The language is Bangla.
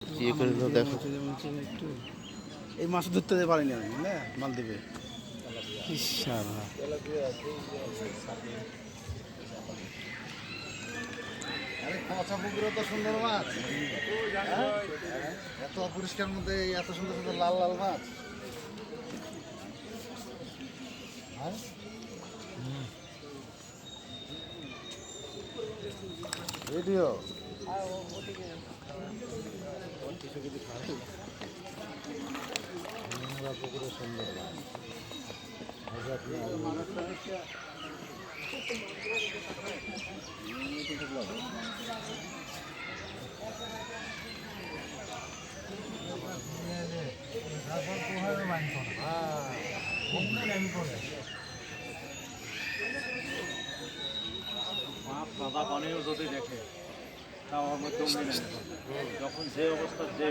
ইয়ে করে দাও, দেখো। একটু এই মাছ ধরতে পারিনি আমি, না মালদ্বীপে। ইনশাআল্লাহ কচা পুকুরে তো সুন্দর মাছ, এত অপরিষ্কার মধ্যে এত সুন্দর সুন্দর লাল লাল মাছ। ভিডিও পুকুরে সুন্দর দাদা পানিও যদি দেখে তাও আমার মধ্যে যখন যে অবস্থা যে